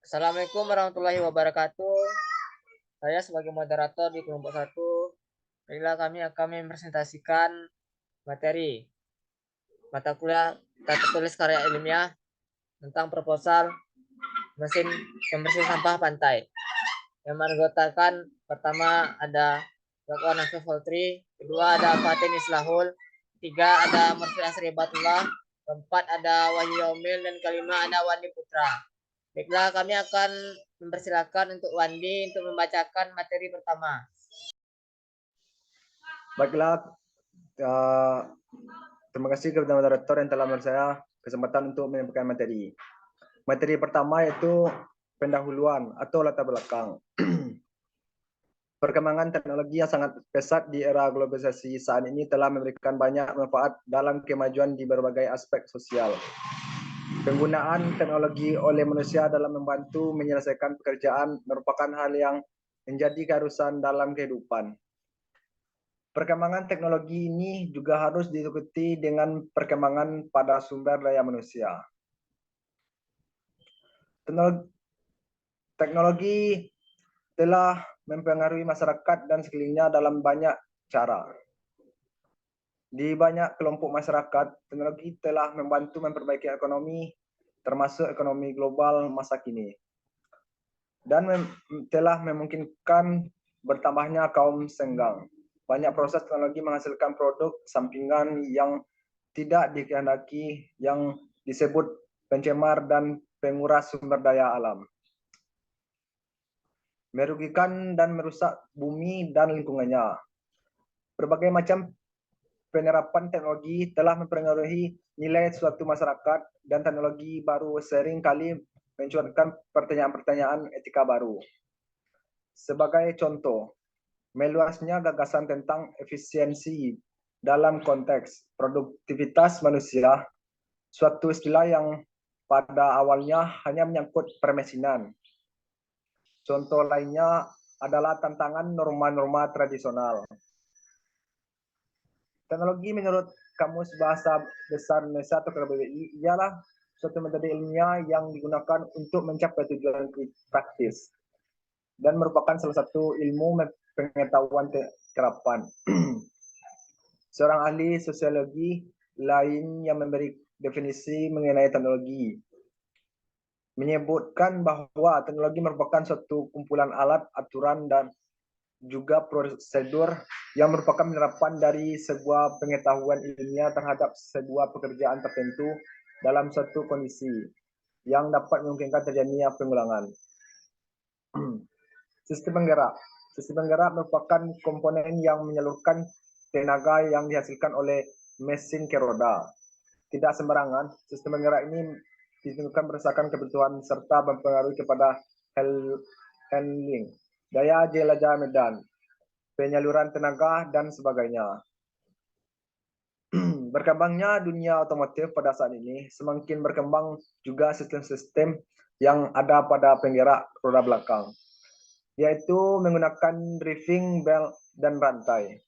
Assalamualaikum warahmatullahi wabarakatuh. Saya sebagai moderator di kelompok satu, marilah kami akan mempresentasikan materi mata kuliah tata tulis karya ilmiah tentang proposal mesin pembersih sampah pantai. Yang menganggotakan pertama ada Dr. Nafis Voltri, kedua ada Fatin Islahul, ketiga ada Murfi Asribatullah, keempat ada Wahyu Yaumil, dan kelima ada Wandi Putra. Baiklah, kami akan mempersilakan untuk Wandi untuk membacakan materi pertama. Baiklah, terima kasih kepada moderator yang telah memberi saya kesempatan untuk menyampaikan materi. Materi pertama yaitu pendahuluan atau latar belakang. Perkembangan teknologi yang sangat pesat di era globalisasi saat ini telah memberikan banyak manfaat dalam kemajuan di berbagai aspek sosial. Penggunaan teknologi oleh manusia dalam membantu menyelesaikan pekerjaan merupakan hal yang menjadi keharusan dalam kehidupan. Perkembangan teknologi ini juga harus diikuti dengan perkembangan pada sumber daya manusia. Teknologi telah mempengaruhi masyarakat dan sekelilingnya dalam banyak cara. Di banyak kelompok masyarakat, teknologi telah membantu memperbaiki ekonomi, termasuk ekonomi global masa kini, dan telah memungkinkan bertambahnya kaum senggang. Banyak proses teknologi menghasilkan produk sampingan yang tidak dikehendaki yang disebut pencemar dan penguras sumber daya alam, merugikan dan merusak bumi dan lingkungannya. Berbagai macam penerapan teknologi telah mempengaruhi nilai suatu masyarakat, dan teknologi baru sering kali mencuatkan pertanyaan-pertanyaan etika baru. Sebagai contoh, meluasnya gagasan tentang efisiensi dalam konteks produktivitas manusia, suatu istilah yang pada awalnya hanya menyangkut permesinan. Contoh lainnya adalah tantangan norma-norma tradisional. Teknologi menurut Kamus Bahasa Besar Indonesia atau KBBI ialah suatu metode ilmiah yang digunakan untuk mencapai tujuan praktis dan merupakan salah satu ilmu pengetahuan terapan. Seorang ahli sosiologi lain yang memberi definisi mengenai teknologi menyebutkan bahwa teknologi merupakan suatu kumpulan alat, aturan, dan juga prosedur yang merupakan penerapan dari sebuah pengetahuan ilmiah terhadap sebuah pekerjaan tertentu dalam suatu kondisi yang dapat memungkinkan terjadinya pengulangan. Sistem penggerak. Sistem penggerak merupakan komponen yang menyalurkan tenaga yang dihasilkan oleh mesin ke roda. Tidak sembarangan, sistem penggerak ini ditentukan berdasarkan kebutuhan serta mempengaruhi kepada handling, daya jelajah medan, penyaluran tenaga, dan sebagainya. Berkembangnya dunia otomotif pada saat ini, semakin berkembang juga sistem-sistem yang ada pada penggerak roda belakang, yaitu menggunakan driving belt dan rantai.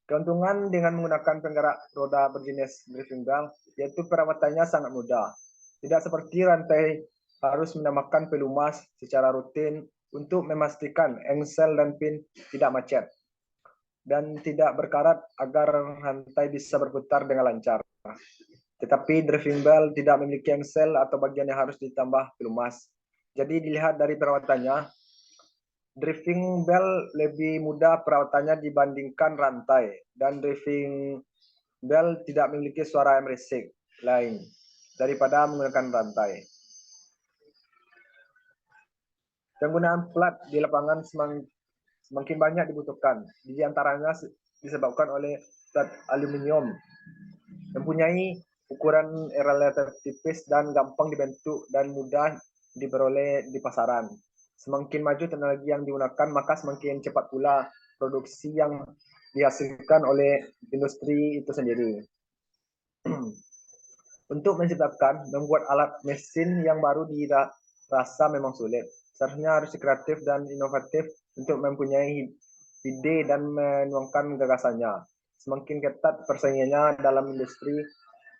Keuntungan dengan menggunakan penggerak roda berjenis driving belt yaitu perawatannya sangat mudah. Tidak seperti rantai harus menambahkan pelumas secara rutin untuk memastikan engsel dan pin tidak macet dan tidak berkarat agar rantai bisa berputar dengan lancar. Tetapi driving belt tidak memiliki engsel atau bagian yang harus ditambah pelumas. Jadi dilihat dari perawatannya, driving belt lebih mudah perawatannya dibandingkan rantai, dan driving belt tidak memiliki suara yang berisik lain daripada menggunakan rantai. Penggunaan plat di lapangan semakin banyak dibutuhkan, di antaranya disebabkan oleh plat aluminium, mempunyai ukuran relatif tipis dan gampang dibentuk dan mudah diperoleh di pasaran. Semakin maju teknologi yang digunakan, maka semakin cepat pula produksi yang dihasilkan oleh industri itu sendiri. Untuk menciptakan, membuat alat mesin yang baru dirasa memang sulit. Seharusnya harus kreatif dan inovatif untuk mempunyai ide dan menuangkan gagasannya. Semakin ketat persaingannya dalam industri,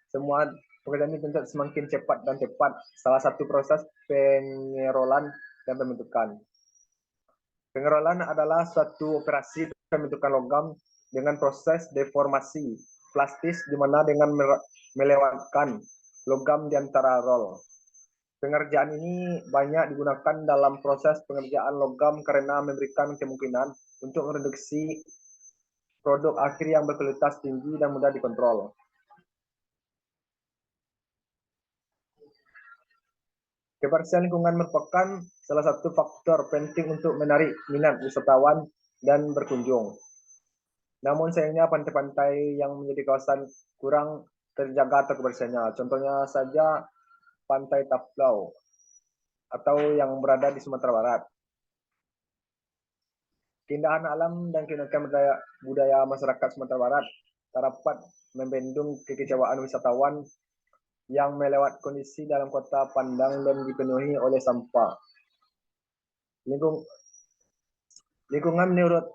semua pekerjaan ini tentu semakin cepat dan tepat. Salah satu proses pengerolan dan pembentukan. Pengerolan adalah suatu operasi pembentukan logam dengan proses deformasi plastis di mana dengan melewatkan logam di antara roll. Pengerjaan ini banyak digunakan dalam proses pengerjaan logam karena memberikan kemungkinan untuk mereduksi produk akhir yang berkualitas tinggi dan mudah dikontrol. Kebersihan lingkungan merupakan salah satu faktor penting untuk menarik minat wisatawan dan berkunjung. Namun sayangnya pantai-pantai yang menjadi kawasan kurang terjaga atau kebersihannya. Contohnya saja Pantai Taplau atau yang berada di Sumatera Barat. Keindahan alam dan keunikan budaya masyarakat Sumatera Barat dapat membendung kekecewaan wisatawan yang melewat kondisi dalam kota pandang dan dipenuhi oleh sampah. Lingkungan menurut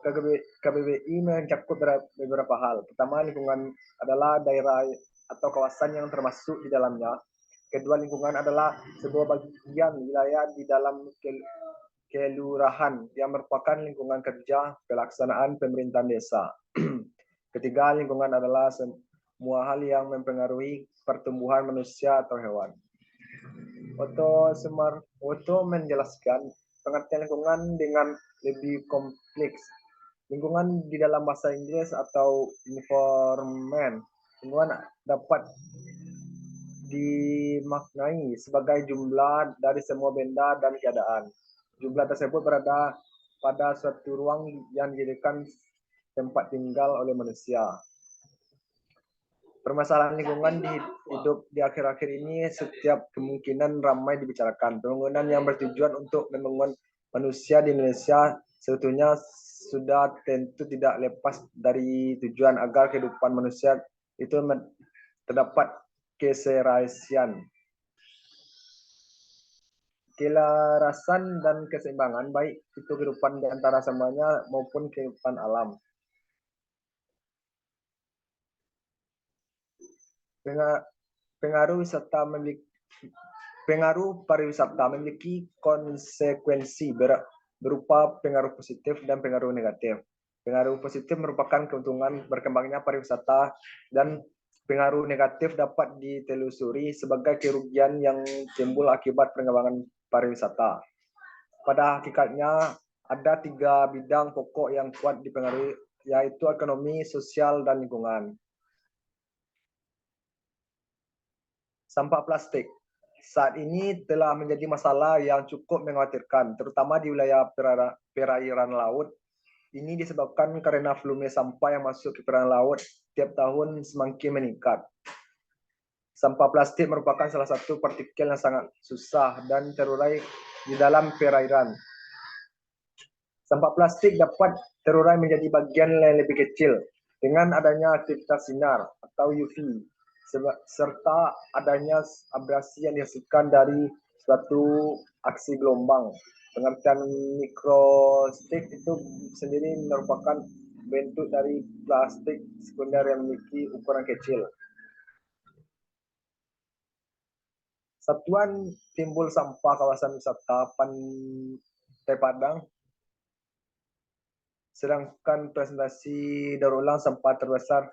KBBI mencakup beberapa hal. Pertama, lingkungan adalah daerah atau kawasan yang termasuk di dalamnya. Kedua, lingkungan adalah sebuah bagian wilayah di dalam kelurahan yang merupakan lingkungan kerja pelaksanaan pemerintahan desa. Ketiga, lingkungan adalah semua hal yang mempengaruhi pertumbuhan manusia atau hewan. Otto menjelaskan pengertian lingkungan dengan lebih kompleks. Lingkungan di dalam bahasa Inggris atau environment, lingkungan dapat dimaknai sebagai jumlah dari semua benda dan keadaan. Jumlah tersebut berada pada suatu ruang yang dijadikan tempat tinggal oleh manusia. Permasalahan lingkungan di hidup di akhir-akhir ini setiap kemungkinan ramai dibicarakan. Pembangunan yang bertujuan untuk membangun manusia di Indonesia sebetulnya sudah tentu tidak lepas dari tujuan agar kehidupan manusia itu terdapat keserasian, kelarasan dan keseimbangan, baik itu kehidupan di antara semuanya maupun kehidupan alam. Pengaruh pariwisata memiliki konsekuensi berupa pengaruh positif dan pengaruh negatif. Pengaruh positif merupakan keuntungan berkembangnya pariwisata dan pengaruh negatif dapat ditelusuri sebagai kerugian yang timbul akibat pengembangan pariwisata. Pada hakikatnya ada 3 bidang pokok yang kuat dipengaruhi, yaitu ekonomi, sosial, dan lingkungan. Sampah plastik saat ini telah menjadi masalah yang cukup mengkhawatirkan, terutama di wilayah perairan laut. Ini disebabkan karena volume sampah yang masuk ke perairan laut tiap tahun semakin meningkat. Sampah plastik merupakan salah satu partikel yang sangat susah dan terurai di dalam perairan. Sampah plastik dapat terurai menjadi bagian yang lebih kecil dengan adanya aktivitas sinar atau UV, serta adanya abrasi yang dihasilkan dari suatu aksi gelombang. Pengertian mikrostik itu sendiri merupakan bentuk dari plastik sekunder yang memiliki ukuran kecil. Satuan timbul sampah kawasan wisata Pantai Padang, sedangkan presentasi daur ulang sampah terbesar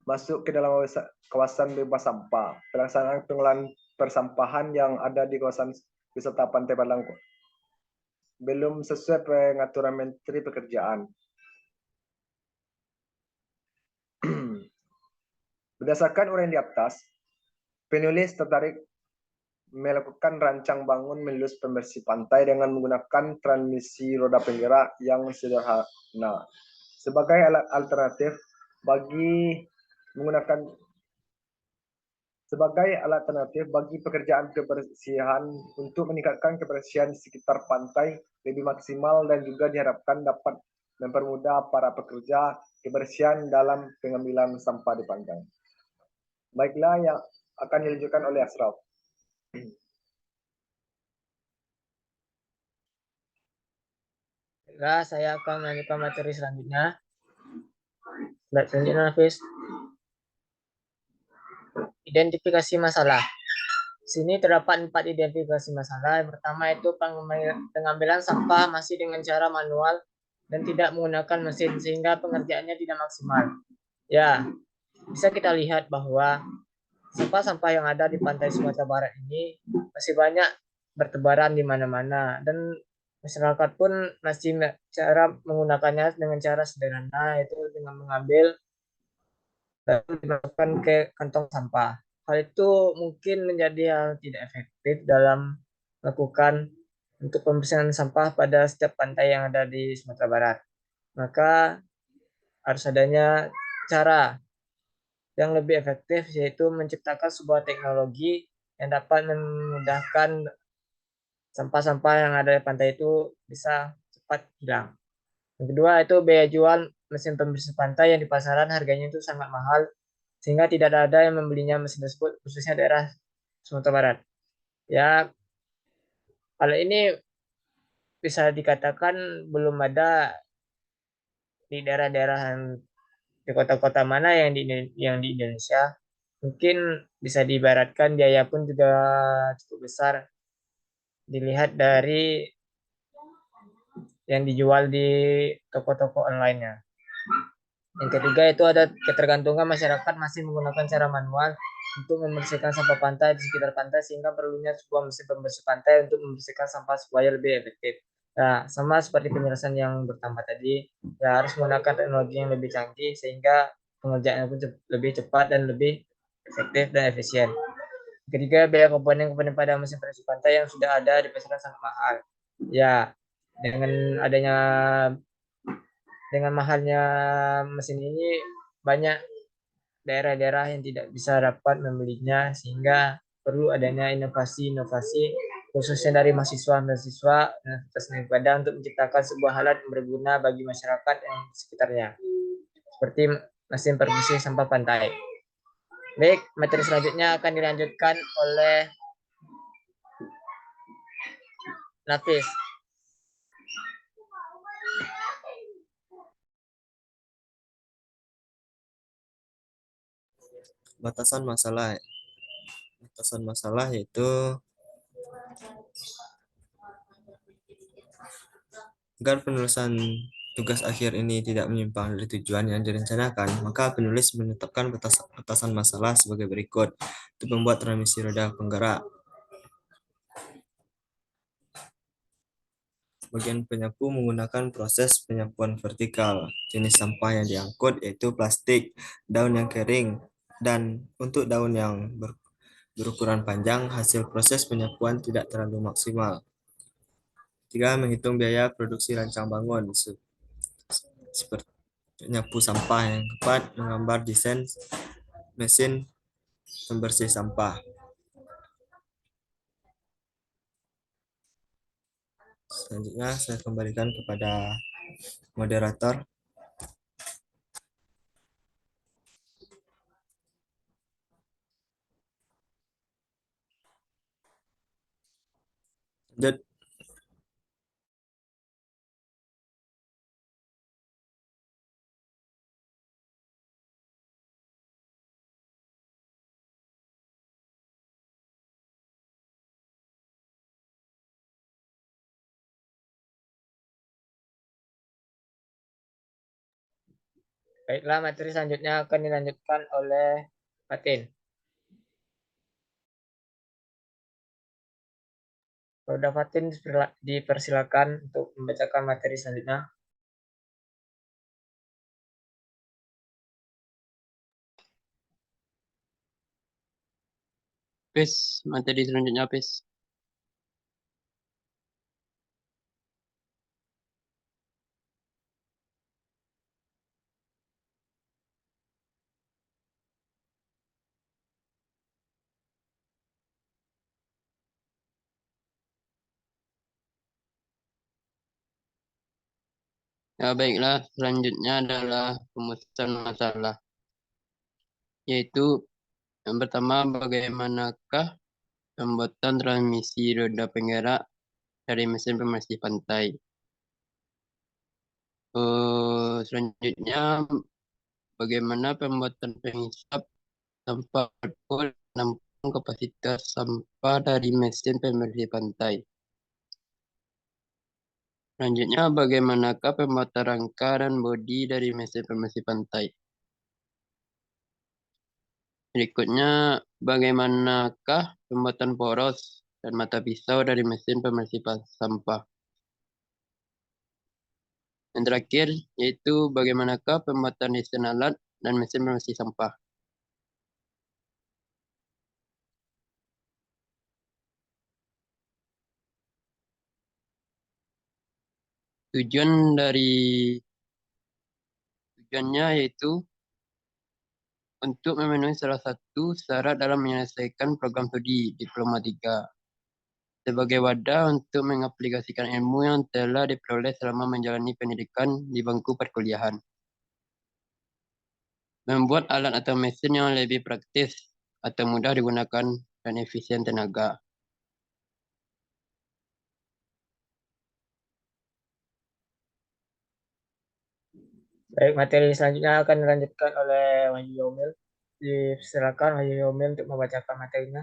masuk ke dalam kawasan bebas sampah. Pelaksanaan pengolahan persampahan yang ada di kawasan wisata Pantai Padang belum sesuai pengaturan Menteri Pekerjaan. Berdasarkan uraian di atas, penulis tertarik melakukan rancang bangun melulus pembersih pantai dengan menggunakan transmisi roda penggerak yang sederhana. Sebagai alat alternatif bagi pekerjaan kebersihan untuk meningkatkan kebersihan di sekitar pantai lebih maksimal dan juga diharapkan dapat mempermudah para pekerja kebersihan dalam pengambilan sampah di pantai. Baiklah yang akan dilanjutkan oleh Ashraf. Baiklah, saya akan melanjutkan materi selanjutnya. Slide selanjutnya, Hafiz. identifikasi masalah. Sini terdapat 4 identifikasi masalah. Yang pertama itu pengambilan sampah masih dengan cara manual dan tidak menggunakan mesin sehingga pengerjaannya tidak maksimal. Ya, bisa kita lihat bahwa sampah-sampah yang ada di pantai Sumatera Barat ini masih banyak bertebaran di mana-mana dan masyarakat pun masih cara menggunakannya dengan cara sederhana, yaitu dengan mengambil dan dimasukkan ke kantong sampah. Hal itu mungkin menjadi hal tidak efektif dalam melakukan untuk pembersihan sampah pada setiap pantai yang ada di Sumatera Barat. Maka harus adanya cara yang lebih efektif, yaitu menciptakan sebuah teknologi yang dapat memudahkan sampah-sampah yang ada di pantai itu bisa cepat hilang. Yang kedua itu biaya jual mesin pembersih pantai yang di pasaran harganya itu sangat mahal sehingga tidak ada yang membelinya mesin tersebut, khususnya daerah Sumatera Barat. Ya, kalau ini bisa dikatakan belum ada di daerah-daerah di kota-kota mana yang di Indonesia. Mungkin bisa diibaratkan biaya pun juga cukup besar dilihat dari yang dijual di toko-toko online-nya. Yang ketiga itu ada ketergantungan masyarakat masih menggunakan cara manual untuk membersihkan sampah pantai di sekitar pantai sehingga perlunya sebuah mesin pembersih pantai untuk membersihkan sampah supaya lebih efektif. Nah, sama seperti penjelasan yang pertama tadi, ya harus menggunakan teknologi yang lebih canggih sehingga pengerjaannya pun lebih cepat dan lebih efektif dan efisien. Ketiga, biaya komponen-komponen pada mesin pembersih pantai yang sudah ada di pasaran sangat mahal. Ya, dengan adanya dengan mahalnya mesin ini banyak daerah-daerah yang tidak bisa dapat membelinya sehingga perlu adanya inovasi-inovasi khususnya dari mahasiswa-mahasiswa Universitas Negeri Padang untuk menciptakan sebuah alat yang berguna bagi masyarakat yang di sekitarnya seperti mesin pembersih sampah pantai. Baik, materi selanjutnya akan dilanjutkan oleh Nafis. Batasan masalah. Batasan masalah yaitu agar penulisan tugas akhir ini tidak menyimpang dari tujuan yang direncanakan, maka penulis menetapkan batasan masalah sebagai berikut untuk membuat transmisi roda penggerak. Bagian penyapu menggunakan proses penyapuan vertikal. Jenis sampah yang diangkut yaitu plastik, daun yang kering, dan untuk daun yang berukuran panjang, hasil proses penyapuan tidak terlalu maksimal. 3. Menghitung biaya produksi rancang bangun seperti penyapu sampah yang tepat, menggambar desain mesin pembersih sampah. Selanjutnya saya kembalikan kepada moderator. Lanjut. Baiklah, materi selanjutnya akan dilanjutkan oleh Fatin. Roda Fatin dipersilakan untuk membacakan materi selanjutnya. Pes, materi selanjutnya Pes. Ya baiklah, selanjutnya adalah pemutusan masalah. Yaitu yang pertama, bagaimanakah pembuatan transmisi roda penggerak dari mesin pembersih pantai. Selanjutnya, bagaimana pembuatan pengisap sampah alkohol menampung kapasitas sampah dari mesin pembersih pantai. Selanjutnya, bagaimanakah pembuatan rangka dan bodi dari mesin pembersih pantai? Berikutnya, bagaimanakah pembuatan poros dan mata pisau dari mesin pembersih sampah? Yang terakhir, yaitu bagaimanakah pembuatan desain alat dan mesin pembersih sampah? Tujuannya yaitu untuk memenuhi salah satu syarat dalam menyelesaikan program studi Diploma 3 sebagai wadah untuk mengaplikasikan ilmu yang telah diperoleh selama menjalani pendidikan di bangku perkuliahan. Membuat alat atau mesin yang lebih praktis atau mudah digunakan dan efisien tenaga. Baik, materi selanjutnya akan dilanjutkan oleh Wahyu Yomil. Silakan Wahyu Yomil untuk membacakan materinya.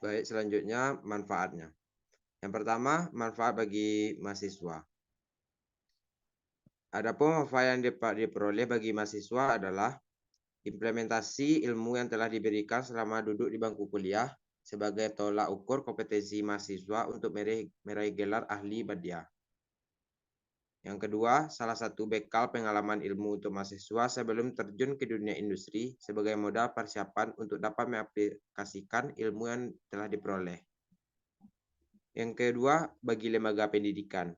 Baik, selanjutnya manfaatnya. Yang pertama, manfaat bagi mahasiswa. Adapun manfaat yang dapat diperoleh bagi mahasiswa adalah implementasi ilmu yang telah diberikan selama duduk di bangku kuliah sebagai tolak ukur kompetensi mahasiswa untuk meraih gelar ahli Badiah. Yang kedua, salah satu bekal pengalaman ilmu untuk mahasiswa sebelum terjun ke dunia industri sebagai modal persiapan untuk dapat mengaplikasikan ilmu yang telah diperoleh. Yang kedua, bagi lembaga pendidikan.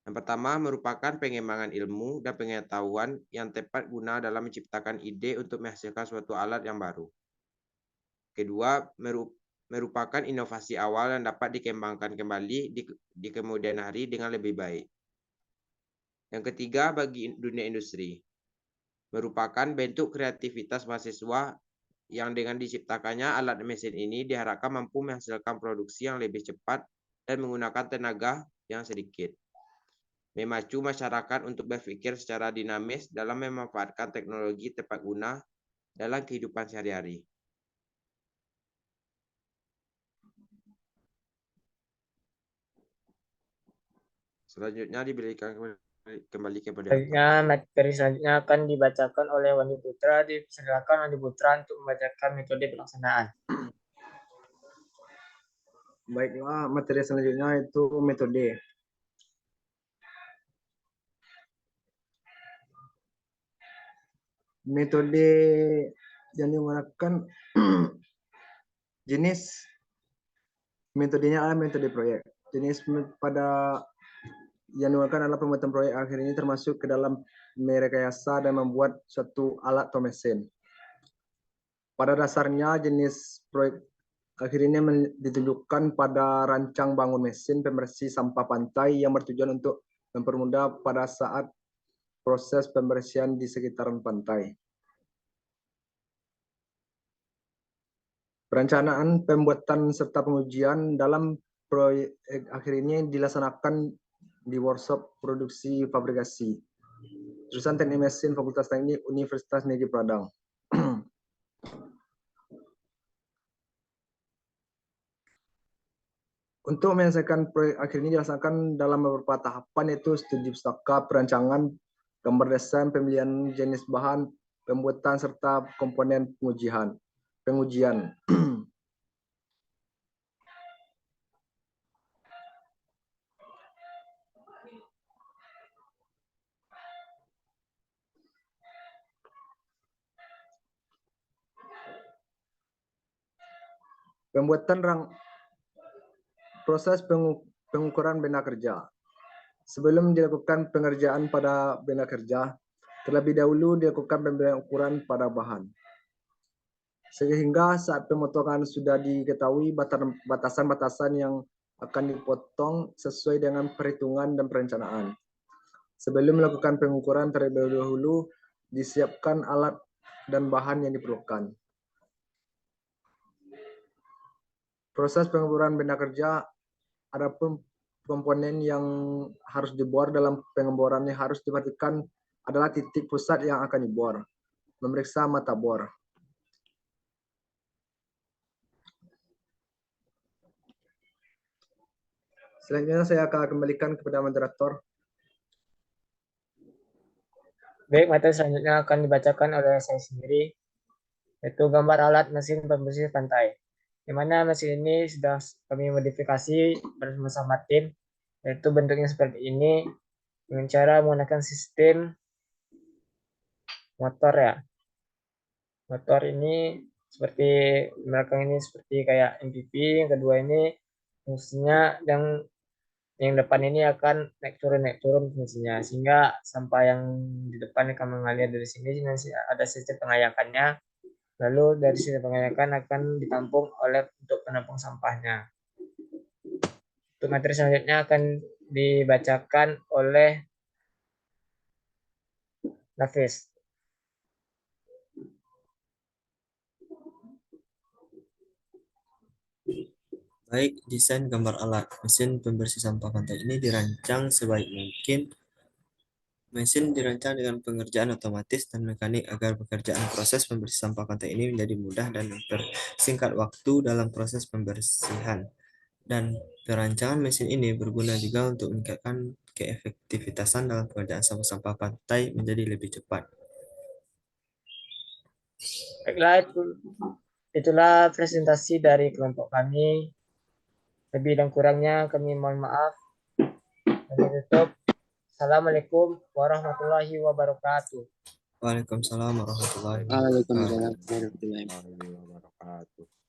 Yang pertama, merupakan pengembangan ilmu dan pengetahuan yang tepat guna dalam menciptakan ide untuk menghasilkan suatu alat yang baru. Kedua, merupakan inovasi awal yang dapat dikembangkan kembali di kemudian hari dengan lebih baik. Yang ketiga, bagi dunia industri. Merupakan bentuk kreativitas mahasiswa yang dengan diciptakannya alat mesin ini diharapkan mampu menghasilkan produksi yang lebih cepat dan menggunakan tenaga yang sedikit. Memacu masyarakat untuk berpikir secara dinamis dalam memanfaatkan teknologi tepat guna dalam kehidupan sehari-hari. Selanjutnya diberikan kembali kepada Selanjutnya, materi selanjutnya akan dibacakan oleh Wandi Putra. Silakan Wandi Putra untuk membacakan metode pelaksanaan. Baiklah, materi selanjutnya itu metode. Metode yang digunakan jenis metodenya adalah metode proyek. Jenis pada yang digunakan adalah pembuatan proyek akhir ini termasuk ke dalam merekayasa dan membuat suatu alat atau mesin. Pada dasarnya jenis proyek akhir ini ditunjukkan pada rancang bangun mesin pembersih sampah pantai yang bertujuan untuk mempermudah pada saat proses pembersihan di sekitaran pantai. Perencanaan, pembuatan, serta pengujian dalam proyek akhir ini dilaksanakan di workshop produksi fabrikasi. Jurusan Teknik Mesin Fakultas Teknik Universitas Negeri Padang. Untuk menyelesaikan proyek akhir ini dilaksanakan dalam beberapa tahapan, yaitu studi pustaka, perancangan, gambar desain, pemilihan jenis bahan, pembuatan, serta komponen pengujian. Pembuatan proses pengukuran benda kerja. Sebelum dilakukan pengerjaan pada benda kerja, terlebih dahulu dilakukan pemberian ukuran pada bahan. Sehingga saat pemotongan sudah diketahui batasan-batasan yang akan dipotong sesuai dengan perhitungan dan perencanaan. Sebelum melakukan pengukuran, terlebih dahulu disiapkan alat dan bahan yang diperlukan. Proses pengukuran benda kerja, adapun komponen yang harus dibor dalam pengeborannya harus diperhatikan adalah titik pusat yang akan dibor. Memeriksa mata bor. Selanjutnya saya akan kembalikan kepada moderator. Baik, materi selanjutnya akan dibacakan oleh saya sendiri, yaitu gambar alat mesin pembersih pantai. Di mana mesin ini sudah kami modifikasi bersama tim, yaitu bentuknya seperti ini, dengan cara menggunakan sistem motor ya. Motor ini seperti belakang ini seperti kayak MPV, yang kedua ini fungsinya yang depan ini akan naik turun fungsinya, sehingga sampah yang di depan akan mengalir dari sini nanti ada sistem pengayakannya, lalu dari sistem pengayakan akan ditampung oleh untuk penampung sampahnya. Untuk materi selanjutnya akan dibacakan oleh Nafis. Baik, desain gambar alat mesin pembersih sampah pantai ini dirancang sebaik mungkin. Mesin dirancang dengan pengerjaan otomatis dan mekanik agar pekerjaan proses pembersih sampah pantai ini menjadi mudah dan mempersingkat waktu dalam proses pembersihan. Dan perancangan mesin ini berguna juga untuk meningkatkan keefektivitasan dalam pengerjaan sampah-sampah pantai menjadi lebih cepat. Baiklah, itulah presentasi dari kelompok kami. Lebih dan kurangnya kami mohon maaf. Kami tutup. Assalamualaikum warahmatullahi wabarakatuh. Waalaikumsalam warahmatullahi Waalaikumsalam wabarakatuh. warahmatullahi wabarakatuh. Warahmatullahi wabarakatuh.